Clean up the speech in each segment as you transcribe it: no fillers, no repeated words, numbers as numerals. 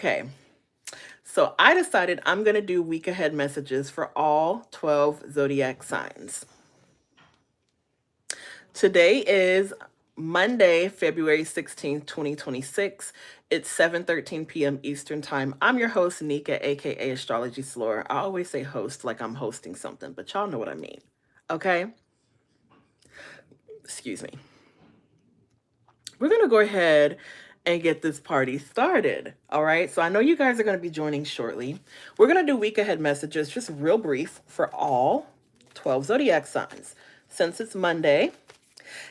Okay, so I decided I'm going to do week ahead messages for all 12 zodiac signs. Today is Monday, February 16th, 2026. It's 7:13 p.m. Eastern Time. I'm your host, Nika, aka Astrologyslore. I always say host like I'm hosting something, but y'all know what I mean. Okay? Excuse me. We're going to go ahead and get this party started. All right. So I know you guys are going to be joining shortly. We're going to do week ahead messages, just real brief for all 12 zodiac signs. Since it's Monday,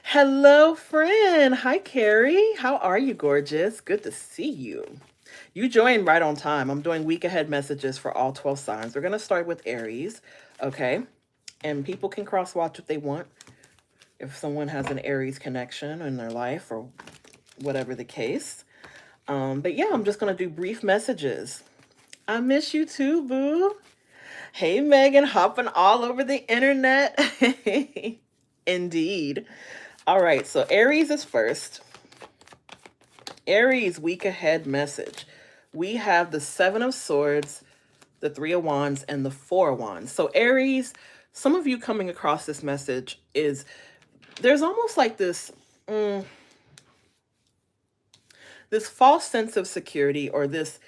hello, friend. Hi, Carrie. How are you, gorgeous? Good to see you. You joined right on time. I'm doing week ahead messages for all 12 signs. We're going to start with Aries. Okay. And people can cross watch if they want. If someone has an Aries connection in their life or whatever the case. But yeah, I'm just going to do brief messages. I miss you too, boo. Hey, Megan, hopping all over the internet. Indeed. All right, so Aries is first. Aries week ahead message. We have the Seven of Swords, the Three of Wands, and the Four of Wands. So Aries, some of you coming across this message is there's almost like this false sense of security or this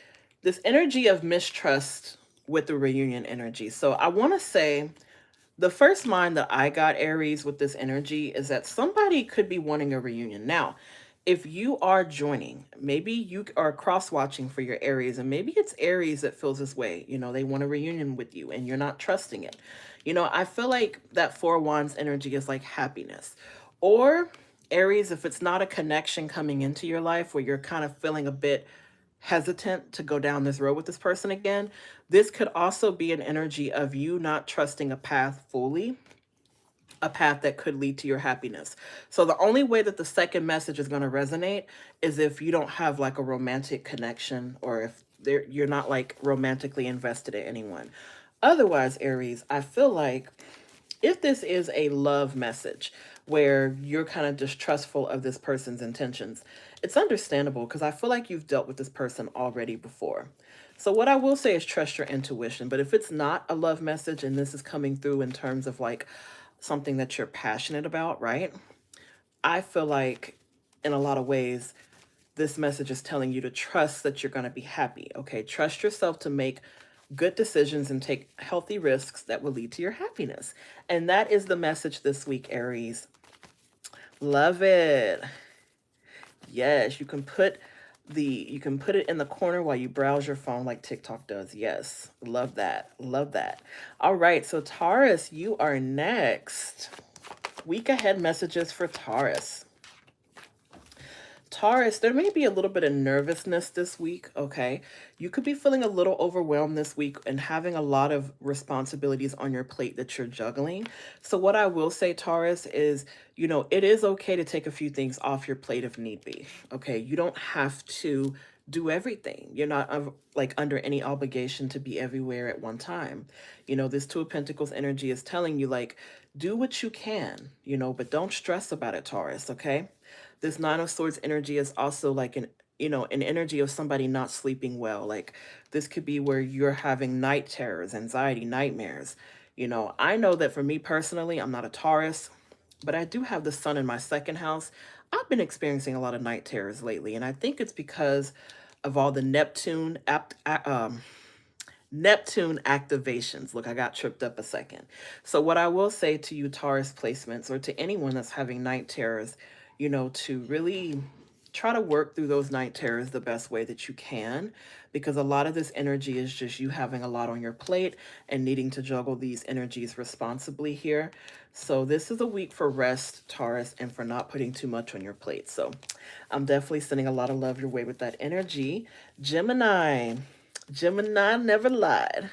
energy of mistrust with the reunion energy. So I want to say the first mind that I got, Aries, with this energy is that somebody could be wanting a reunion. Now, if you are joining, maybe you are cross watching for your Aries, and maybe it's Aries that feels this way. You know, they want a reunion with you and you're not trusting it. You know, I feel like that Four of Wands energy is like happiness. Or Aries, if it's not a connection coming into your life where you're kind of feeling a bit hesitant to go down this road with this person again, this could also be an energy of you not trusting a path fully, a path that could lead to your happiness. So the only way that the second message is going to resonate is if you don't have like a romantic connection or if you're not like romantically invested in anyone. Otherwise, Aries, I feel like if this is a love message where you're kind of distrustful of this person's intentions, it's understandable because I feel like you've dealt with this person already before. So, what I will say is trust your intuition. But if it's not a love message and this is coming through in terms of like something that you're passionate about, right? I feel like in a lot of ways, this message is telling you to trust that you're going to be happy. Okay. Trust yourself to make good decisions and take healthy risks that will lead to your happiness. And that is the message this week, Aries. Love it. Yes, you can put it in the corner while you browse your phone like TikTok does. Yes. Love that. Love that. All right, so Taurus, you are next. Week ahead messages for Taurus. Taurus, there may be a little bit of nervousness this week, okay? You could be feeling a little overwhelmed this week and having a lot of responsibilities on your plate that you're juggling. So, what I will say, Taurus, is it is okay to take a few things off your plate if need be, okay? You don't have to do everything. You're not like under any obligation to be everywhere at one time. This Two of Pentacles energy is telling you, like, do what you can, but don't stress about it, Taurus, okay? This Nine of Swords energy is also like an energy of somebody not sleeping well. Like this could be where you're having night terrors, anxiety, nightmares. I know that for me personally, I'm not a Taurus, but I do have the sun in my second house. I've been experiencing a lot of night terrors lately, and I think it's because of all the Neptune activations. Look, I got tripped up a second. So what I will say to you, Taurus placements, or to anyone that's having night terrors, to really try to work through those night terrors the best way that you can, because a lot of this energy is just you having a lot on your plate and needing to juggle these energies responsibly here. So this is a week for rest, Taurus, and for not putting too much on your plate. So I'm definitely sending a lot of love your way with that energy. Gemini. Gemini never lied.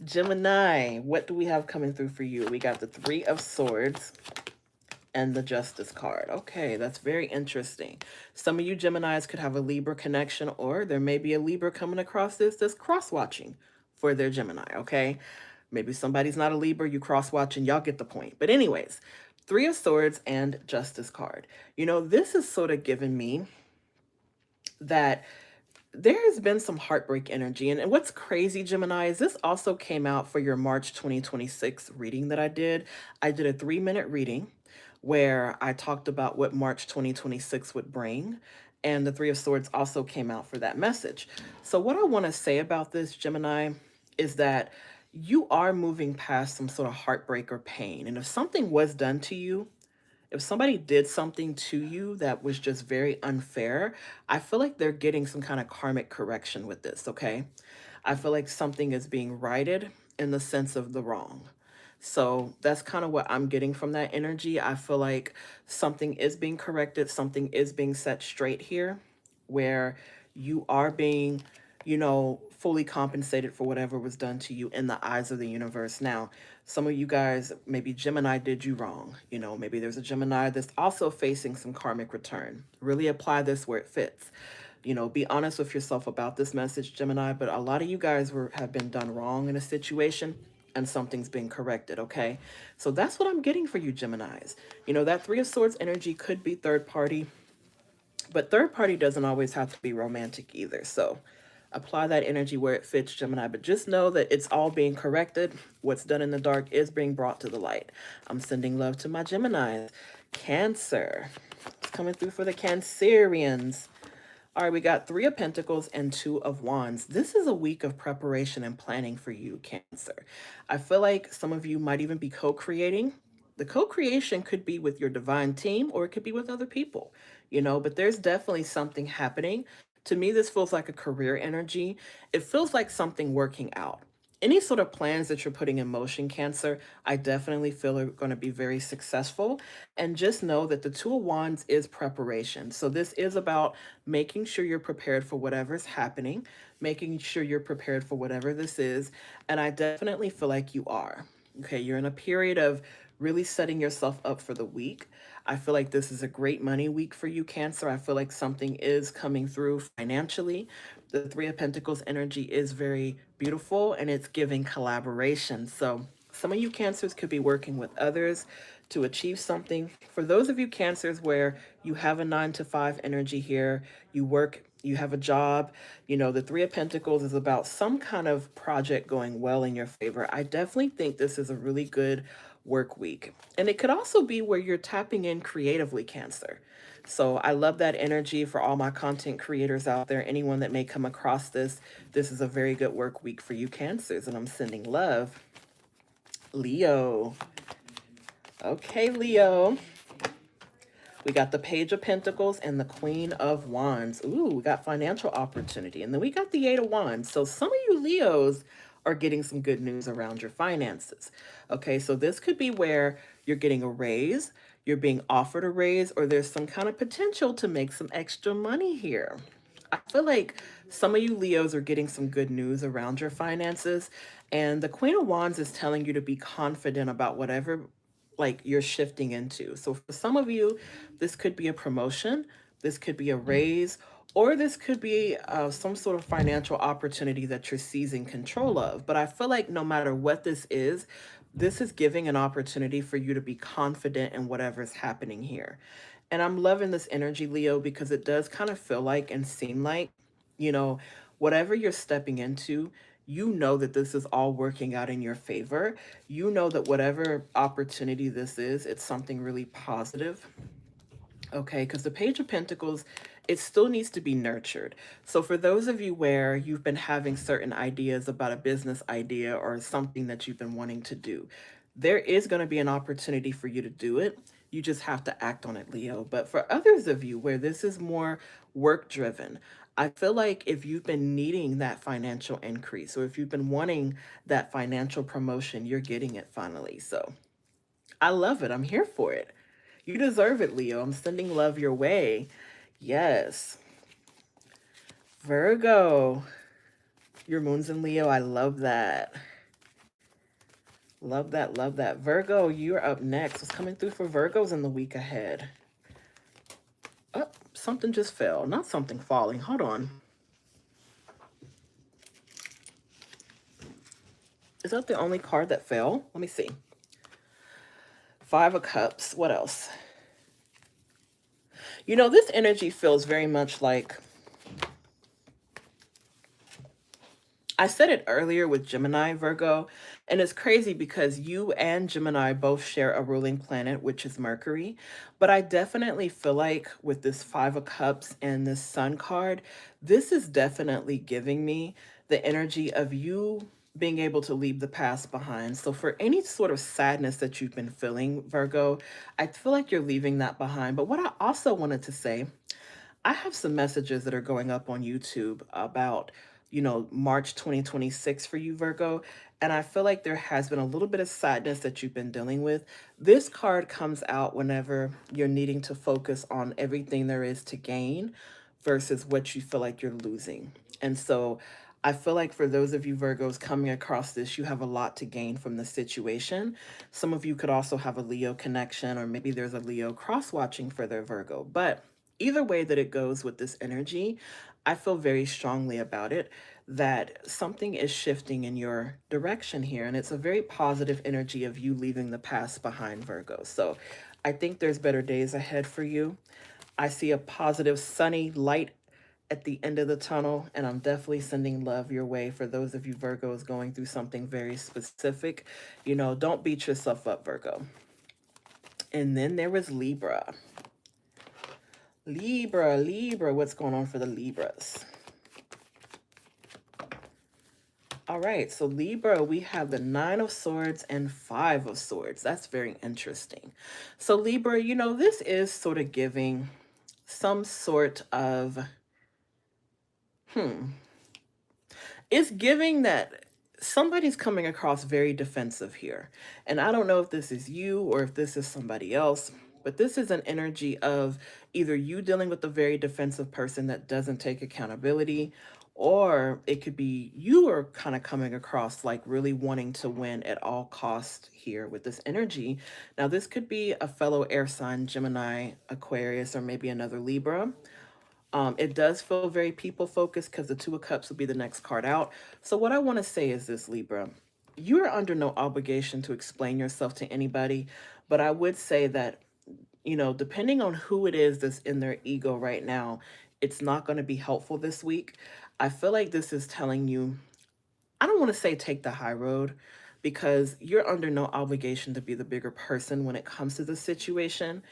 Gemini, what do we have coming through for you? We got the Three of Swords and the Justice card. Okay, that's very interesting. Some of you Geminis could have a Libra connection, or there may be a Libra coming across this that's cross-watching for their Gemini, okay? Maybe somebody's not a Libra, you cross-watching, y'all get the point. But anyways, Three of Swords and Justice card. This is sort of giving me that there has been some heartbreak energy. And what's crazy, Gemini, is this also came out for your March 2026 reading that I did. I did a 3-minute reading where I talked about what March 2026 would bring. And the Three of Swords also came out for that message. So, what I want to say about this, Gemini, is that you are moving past some sort of heartbreak or pain. And if something was done to you, if somebody did something to you that was just very unfair, I feel like they're getting some kind of karmic correction with this, okay? I feel like something is being righted in the sense of the wrong. So that's kind of what I'm getting from that energy. I feel like something is being corrected, something is being set straight here, where you are being, fully compensated for whatever was done to you in the eyes of the universe. Now, some of you guys, maybe Gemini did you wrong. Maybe there's a Gemini that's also facing some karmic return. Really apply this where it fits. Be honest with yourself about this message, Gemini, but a lot of you guys have been done wrong in a situation and something's been corrected, okay? So that's what I'm getting for you, Geminis. That Three of Swords energy could be third party, but third party doesn't always have to be romantic either. So apply that energy where it fits, Gemini, but just know that it's all being corrected. What's done in the dark is being brought to the light. I'm sending love to my Geminis. Cancer. It's coming through for the Cancerians. All right, we got Three of Pentacles and Two of Wands. This is a week of preparation and planning for you, Cancer. I feel like some of you might even be co-creating. The co-creation could be with your divine team or it could be with other people, but there's definitely something happening. To me, this feels like a career energy. It feels like something working out. Any sort of plans that you're putting in motion, Cancer, I definitely feel are going to be very successful. And just know that the Two of Wands is preparation. So this is about making sure you're prepared for whatever's happening, making sure you're prepared for whatever this is. And I definitely feel like you are. Okay, you're in a period of really setting yourself up for the week. I feel like this is a great money week for you, Cancer. I feel like something is coming through financially. The Three of Pentacles energy is very beautiful and it's giving collaboration. So some of you Cancers could be working with others to achieve something. For those of you Cancers where you have a 9 to 5 energy here, you work, you have a job, the Three of Pentacles is about some kind of project going well in your favor. I definitely think this is a really good work week. And it could also be where you're tapping in creatively, Cancer. So I love that energy for all my content creators out there. Anyone that may come across this, this is a very good work week for you, Cancers. And I'm sending love. Leo. Okay, Leo. We got the Page of Pentacles and the Queen of Wands. Ooh, we got financial opportunity. And then we got the Eight of Wands. So some of you Leos are getting some good news around your finances. Okay, so this could be where you're getting a raise, you're being offered a raise, or there's some kind of potential to make some extra money here. I feel like some of you Leos are getting some good news around your finances. And the Queen of Wands is telling you to be confident about whatever like you're shifting into. So for some of you, this could be a promotion, this could be a raise, or this could be some sort of financial opportunity that you're seizing control of. But I feel like no matter what this is giving an opportunity for you to be confident in whatever's happening here. And I'm loving this energy, Leo, because it does kind of feel like and seem like, you know, whatever you're stepping into, you know that this is all working out in your favor. You know that whatever opportunity this is, it's something really positive. Okay, because the Page of Pentacles, it still needs to be nurtured. So for those of you where you've been having certain ideas about a business idea or something that you've been wanting to do, there is going to be an opportunity for you to do it. You just have to act on it, Leo. But for others of you where this is more work driven, I feel like if you've been needing that financial increase or if you've been wanting that financial promotion, you're getting it finally. So I love it. I'm here for it. You deserve it, Leo. I'm sending love your way. Yes. Virgo. Your moon's in Leo. I love that. Love that. Love that. Virgo, you're up next. What's coming through for Virgos in the week ahead? Oh, something just fell. Not something falling. Hold on. Is that the only card that fell? Let me see. Five of Cups. What else? This energy feels very much like I said it earlier with Gemini, Virgo, and it's crazy because you and Gemini both share a ruling planet, which is Mercury. But I definitely feel like with this Five of Cups and this Sun card, this is definitely giving me the energy of you being able to leave the past behind. So, for any sort of sadness that you've been feeling, Virgo, I feel like you're leaving that behind. But what I also wanted to say, I have some messages that are going up on YouTube about, March 2026 for you, Virgo. And I feel like there has been a little bit of sadness that you've been dealing with. This card comes out whenever you're needing to focus on everything there is to gain versus what you feel like you're losing. And so I feel like for those of you Virgos coming across this, you have a lot to gain from the situation. Some of you could also have a Leo connection, or maybe there's a Leo cross watching for their Virgo. But either way that it goes with this energy, I feel very strongly about it that something is shifting in your direction here. And it's a very positive energy of you leaving the past behind, Virgo. So I think there's better days ahead for you. I see a positive, sunny light at the end of the tunnel, and I'm definitely sending love your way for those of you Virgos going through something very specific. Don't beat yourself up, Virgo. And then there was Libra. Libra, what's going on for the Libras? All right, so Libra, we have the Nine of Swords and Five of Swords. That's very interesting. So Libra, this is sort of giving some sort of, hmm, it's giving that somebody's coming across very defensive here. And I don't know if this is you or if this is somebody else, but this is an energy of either you dealing with a very defensive person that doesn't take accountability, or it could be you are kind of coming across like really wanting to win at all cost here with this energy. Now, this could be a fellow air sign, Gemini, Aquarius, or maybe another Libra. It does feel very people focused because the Two of Cups will be the next card out. So, what I want to say is this, Libra, you are under no obligation to explain yourself to anybody. But I would say that, depending on who it is that's in their ego right now, it's not going to be helpful this week. I feel like this is telling you, I don't want to say take the high road because you're under no obligation to be the bigger person when it comes to the situation.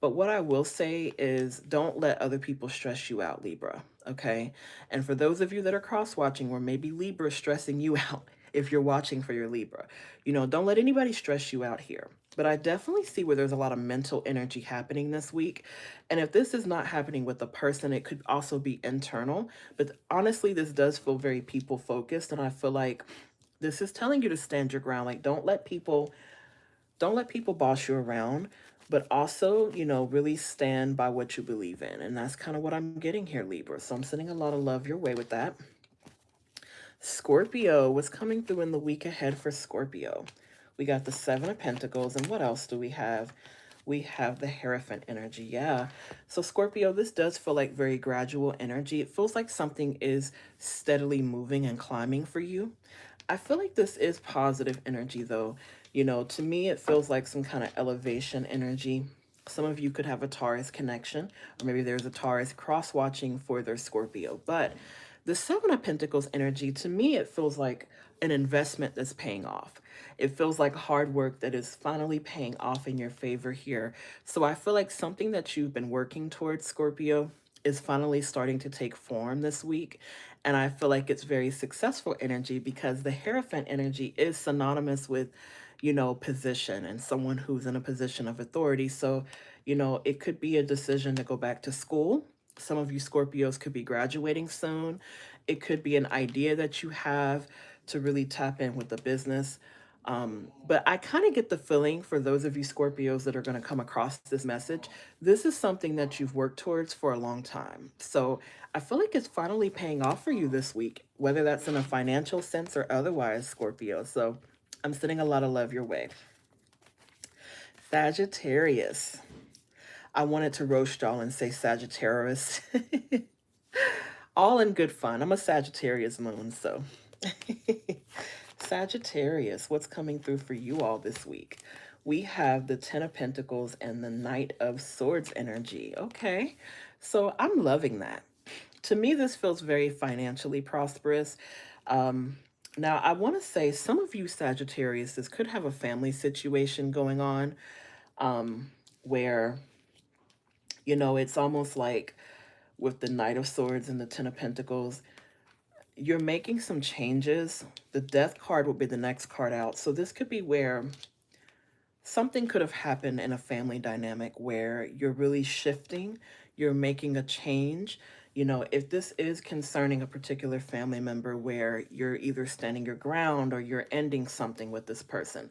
But what I will say is don't let other people stress you out, Libra. Okay. And for those of you that are cross watching, or maybe Libra stressing you out, if you're watching for your Libra, don't let anybody stress you out here. But I definitely see where there's a lot of mental energy happening this week. And if this is not happening with a person, it could also be internal. But honestly, this does feel very people focused. And I feel like this is telling you to stand your ground. Like, don't let people boss you around, but also, really stand by what you believe in. And that's kind of what I'm getting here, Libra. So I'm sending a lot of love your way with that. Scorpio, what's coming through in the week ahead for Scorpio? We got the Seven of Pentacles, and what else do we have? We have the Hierophant energy. Yeah. So Scorpio, this does feel like very gradual energy. It feels like something is steadily moving and climbing for you. I feel like this is positive energy, though. To me, it feels like some kind of elevation energy. Some of you could have a Taurus connection, or maybe there's a Taurus cross watching for their Scorpio. But the Seven of Pentacles energy, to me, it feels like an investment that's paying off. It feels like hard work that is finally paying off in your favor here. So I feel like something that you've been working towards, Scorpio, is finally starting to take form this week. And I feel like it's very successful energy because the Hierophant energy is synonymous with, position and someone who's in a position of authority. So, it could be a decision to go back to school. Some of you Scorpios could be graduating soon. It could be an idea that you have to really tap in with the business. But I kind of get the feeling for those of you Scorpios that are going to come across this message, this is something that you've worked towards for a long time. So I feel like it's finally paying off for you this week, whether that's in a financial sense or otherwise, Scorpio. So I'm sending a lot of love your way. Sagittarius. I wanted to roast y'all and say Sagittarius. All in good fun. I'm a Sagittarius moon, so. Sagittarius, what's coming through for you all this week? We have the Ten of Pentacles and the Knight of Swords energy. Okay, so I'm loving that. To me, this feels very financially prosperous. Um, Now, I want to say some of you Sagittarius, this could have a family situation going on, where, it's almost like with the Knight of Swords and the Ten of Pentacles, you're making some changes. The Death card would be the next card out. So this could be where something could have happened in a family dynamic where you're really shifting, you're making a change. If this is concerning a particular family member where you're either standing your ground or you're ending something with this person,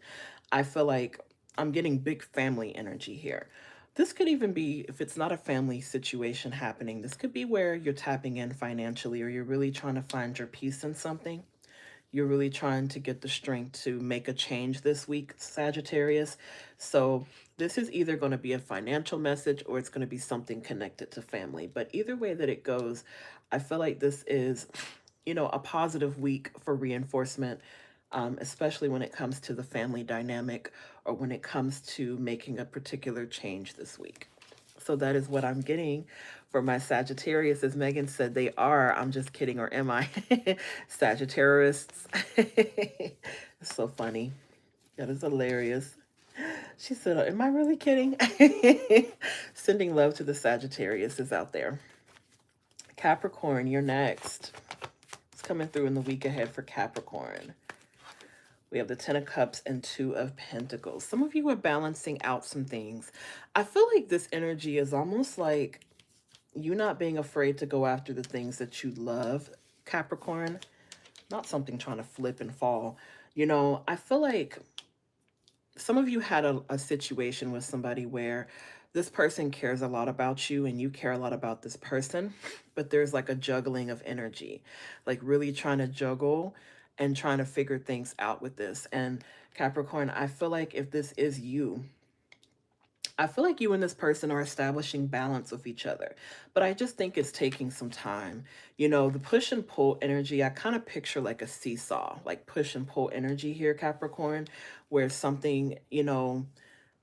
I feel like I'm getting big family energy here. This could even be, if it's not a family situation happening, this could be where you're tapping in financially or you're really trying to find your peace in something. You're really trying to get the strength to make a change this week, Sagittarius. So this is either going to be a financial message or it's going to be something connected to family. But either way that it goes, I feel like this is, a positive week for reinforcement, especially when it comes to the family dynamic or when it comes to making a particular change this week. So that is what I'm getting for my Sagittarius. As Megan said, they are. I'm just kidding, or am I? Sagittarists. It's so funny. That is hilarious. She said, am I really kidding? Sending love to the Sagittarius is out there. Capricorn, you're next. It's coming through in the week ahead for Capricorn. We have the Ten of Cups and Two of Pentacles. Some of you are balancing out some things. I feel like this energy is almost like you not being afraid to go after the things that you love, Capricorn. Not something trying to flip and fall. I feel like some of you had a situation with somebody where this person cares a lot about you and you care a lot about this person, but there's like a juggling of energy, like really trying to juggle and trying to figure things out with this. And Capricorn, I feel like if this is you, I feel like you and this person are establishing balance with each other, but I just think it's taking some time. The push and pull energy, I kind of picture like a seesaw, like push and pull energy here, Capricorn, where something,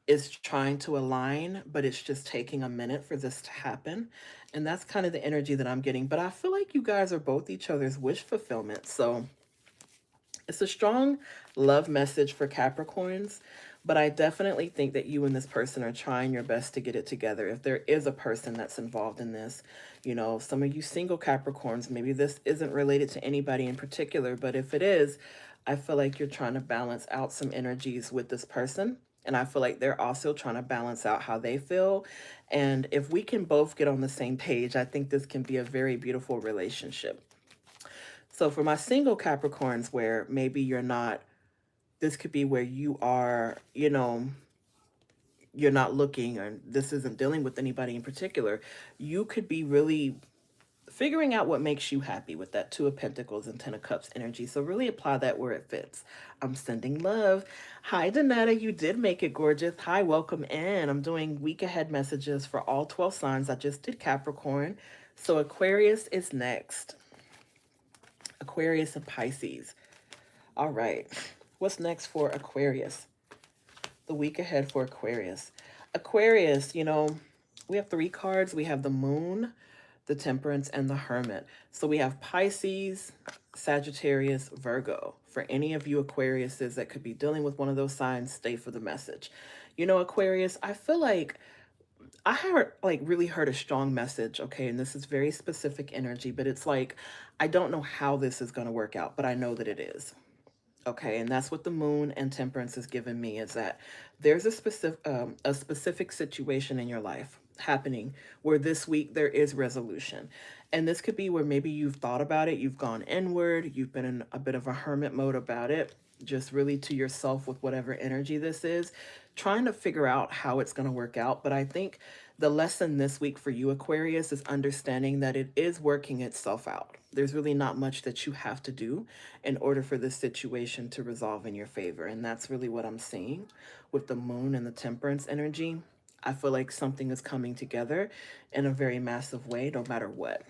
is trying to align, but it's just taking a minute for this to happen. And that's kind of the energy that I'm getting. But I feel like you guys are both each other's wish fulfillment. So it's a strong love message for Capricorns, but I definitely think that you and this person are trying your best to get it together. If there is a person that's involved in this, some of you single Capricorns, maybe this isn't related to anybody in particular, but if it is, I feel like you're trying to balance out some energies with this person. And I feel like they're also trying to balance out how they feel. And if we can both get on the same page, I think this can be a very beautiful relationship. So for my single Capricorns, where maybe you're not, this could be where you are, you're not looking, or this isn't dealing with anybody in particular. You could be really figuring out what makes you happy with that Two of Pentacles and Ten of Cups energy. So really apply that where it fits. I'm sending love. Hi, Donetta. You did make it, gorgeous. Hi, welcome in. I'm doing week ahead messages for all 12 signs. I just did Capricorn. So Aquarius is next. Aquarius and Pisces. All right. What's next for Aquarius? The week ahead for Aquarius. Aquarius, we have three cards. We have the Moon, the Temperance, and the Hermit. So we have Pisces, Sagittarius, Virgo. For any of you Aquariuses that could be dealing with one of those signs, stay for the message. Aquarius, I feel like I really heard a strong message, okay? And this is very specific energy, but it's like, I don't know how this is going to work out, but I know that it is. Okay, and that's what the Moon and Temperance has given me, is that there's a specific situation in your life happening where this week there is resolution. And this could be where maybe you've thought about it, you've gone inward, you've been in a bit of a hermit mode about it, just really to yourself with whatever energy this is, trying to figure out how it's going to work out. But I think the lesson this week for you, Aquarius, is understanding that it is working itself out. There's really not much that you have to do in order for this situation to resolve in your favor. And that's really what I'm seeing with the Moon and the Temperance energy. I feel like something is coming together in a very massive way, no matter what.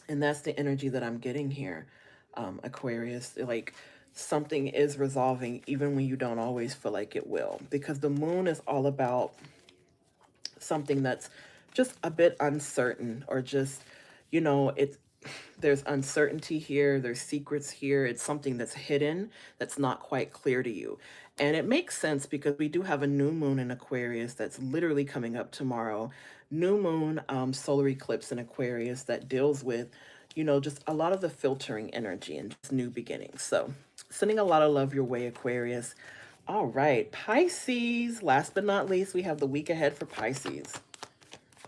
And that's the energy that I'm getting here, Aquarius. Like, something is resolving even when you don't always feel like it will. Because the Moon is all about something that's just a bit uncertain, or just, it's there's uncertainty here, there's secrets here, it's something that's hidden that's not quite clear to you. And it makes sense because we do have a new moon in Aquarius that's literally coming up tomorrow. New moon, solar eclipse in Aquarius that deals with, just a lot of the filtering energy and just new beginnings. So, sending a lot of love your way, Aquarius. All right, Pisces. Last but not least, we have the week ahead for Pisces.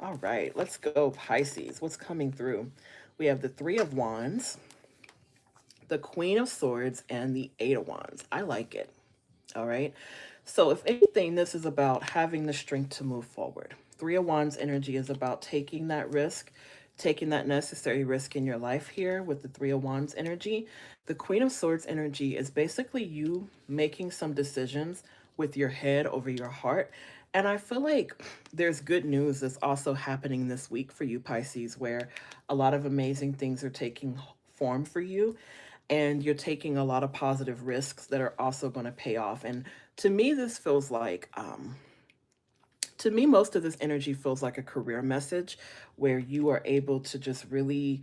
All right, let's go, Pisces. What's coming through? We have the Three of Wands, the Queen of Swords, and the Eight of Wands. I like it. All right. So, if anything, this is about having the strength to move forward. Three of Wands energy is about taking that risk, taking that necessary risk in your life here with the Three of Wands energy. The Queen of Swords energy is basically you making some decisions with your head over your heart. And I feel like there's good news that's also happening this week for you, Pisces, where a lot of amazing things are taking form for you and you're taking a lot of positive risks that are also going to pay off. And to me, this feels like, to me, most of this energy feels like a career message where you are able to just really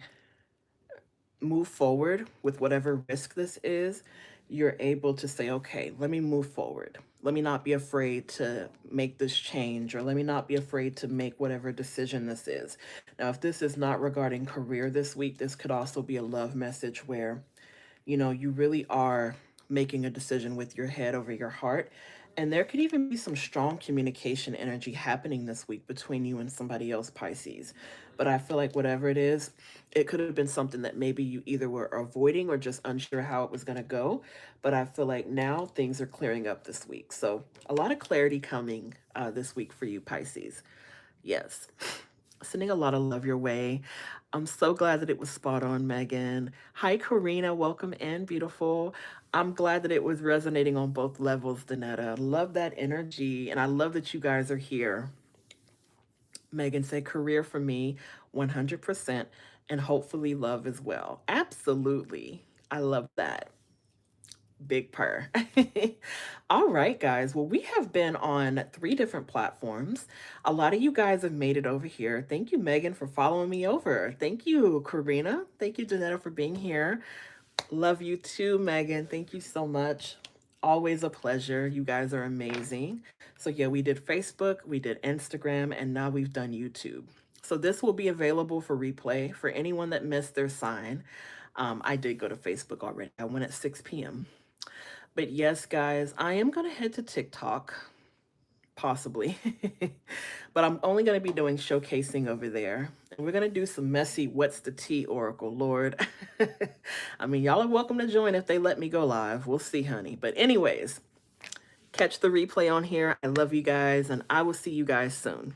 move forward with whatever risk this is. You're able to say, okay, let me move forward. Let me not be afraid to make this change, or let me not be afraid to make whatever decision this is. Now, if this is not regarding career this week, this could also be a love message where you really are making a decision with your head over your heart. And there could even be some strong communication energy happening this week between you and somebody else, Pisces. But I feel like whatever it is, it could have been something that maybe you either were avoiding or just unsure how it was going to go. But I feel like now things are clearing up this week. So a lot of clarity coming this week for you, Pisces. Yes. Sending a lot of love your way. I'm so glad that it was spot on, Megan. Hi, Karina. Welcome in, beautiful. I'm glad that it was resonating on both levels, Danetta. Love that energy. And I love that you guys are here. Megan said, career for me, 100%, and hopefully love as well. Absolutely. I love that. Big purr. All right, guys. Well, we have been on three different platforms. A lot of you guys have made it over here. Thank you, Megan, for following me over. Thank you, Karina. Thank you, Janetta, for being here. Love you too, Megan. Thank you so much. Always a pleasure. You guys are amazing. So, yeah, we did Facebook, we did Instagram, and now we've done YouTube. So, this will be available for replay for anyone that missed their sign. I did go to Facebook already. I went at 6 p.m. But yes, guys, I am going to head to TikTok, possibly. But I'm only going to be doing showcasing over there. And we're going to do some messy what's the tea oracle, Lord. I mean, y'all are welcome to join if they let me go live. We'll see, honey. But anyways, catch the replay on here. I love you guys, and I will see you guys soon.